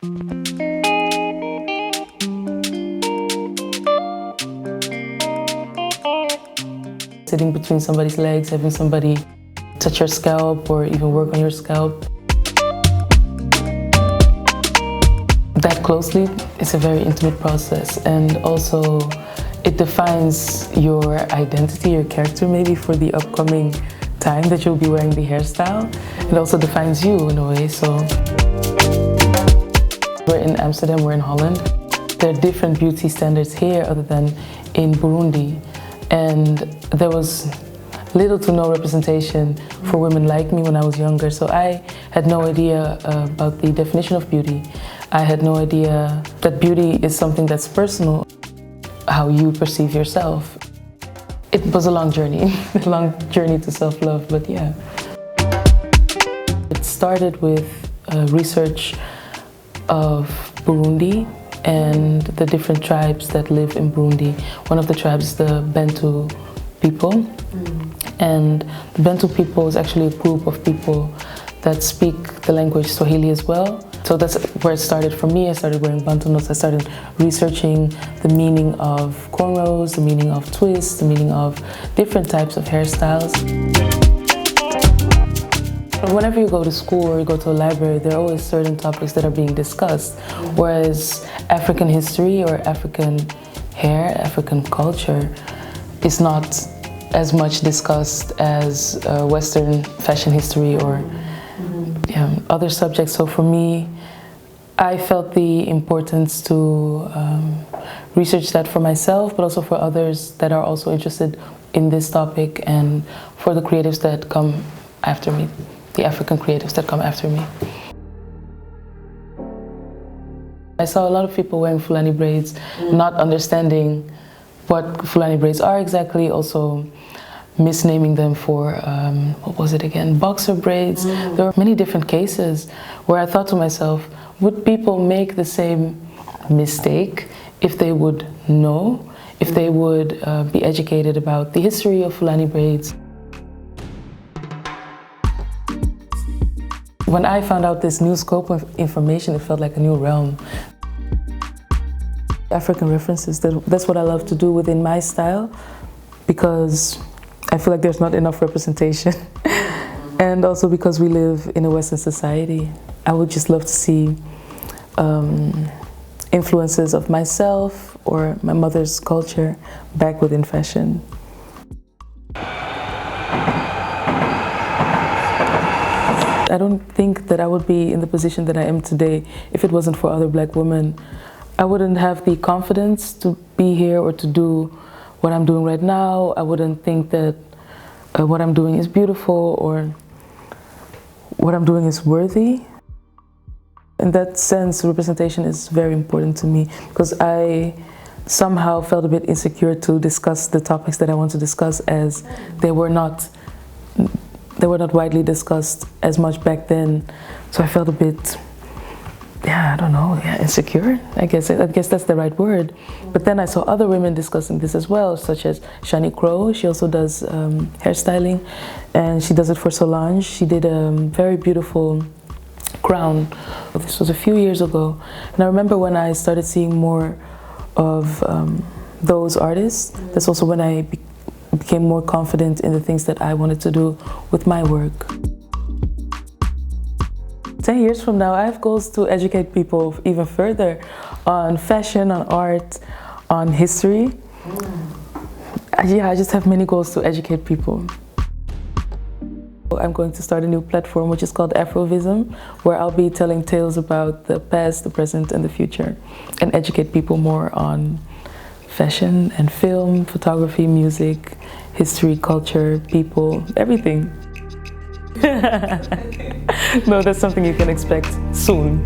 Sitting between somebody's legs, having somebody touch your scalp or even work on your scalp. That closely is a very intimate process, and also it defines your identity, your character maybe for the upcoming time that you'll be wearing the hairstyle. It also defines you in a way. So we're in Amsterdam, we're in Holland. There are different beauty standards here other than in Burundi. And there was little to no representation for women like me when I was younger. So I had no idea about the definition of beauty. I had no idea that beauty is something that's personal, how you perceive yourself. It was a long journey, a long journey to self-love, but yeah. It started with research of Burundi and the different tribes that live in Burundi. One of the tribes is the Bantu people. And the Bantu people is actually a group of people that speak the language Swahili as well. So that's where it started for me. I started wearing Bantu knots. I started researching the meaning of cornrows, the meaning of twists, the meaning of different types of hairstyles. Whenever you go to school or you go to a library, there are always certain topics that are being discussed, whereas African history or African hair, African culture is not as much discussed as Western fashion history or other subjects. So for me, I felt the importance to research that for myself, but also for others that are also interested in this topic, and for the creatives that come after me, the African creatives that come after me. I saw a lot of people wearing Fulani braids, not understanding what Fulani braids are exactly, also misnaming them for, what was it again, boxer braids. There were many different cases where I thought to myself, would people make the same mistake if they would know, if they would be educated about the history of Fulani braids? When I found out this new scope of information, it felt like a new realm. African references, that's what I love to do within my style, because I feel like there's not enough representation. And also because we live in a Western society, I would just love to see influences of myself or my mother's culture back within fashion. I don't think that I would be in the position that I am today if it wasn't for other Black women. I wouldn't have the confidence to be here or to do what I'm doing right now. I wouldn't think that what I'm doing is beautiful or what I'm doing is worthy. In that sense, representation is very important to me, because I somehow felt a bit insecure to discuss the topics that I want to discuss, as they were not widely discussed as much back then. So I felt a bit, I don't know, insecure. I guess that's the right word. But then I saw other women discussing this as well, such as Shani Crow. She also does hairstyling, and she does it for Solange. She did a very beautiful crown. This was a few years ago. And I remember when I started seeing more of those artists, that's also when I became more confident in the things that I wanted to do with my work. 10 years from now, I have goals to educate people even further on fashion, on art, on history. I just have many goals to educate people. I'm going to start a new platform which is called Afrovism, where I'll be telling tales about the past, the present, and the future, and educate people more on fashion and film, photography, music, history, culture, people, everything. No, that's something you can expect soon.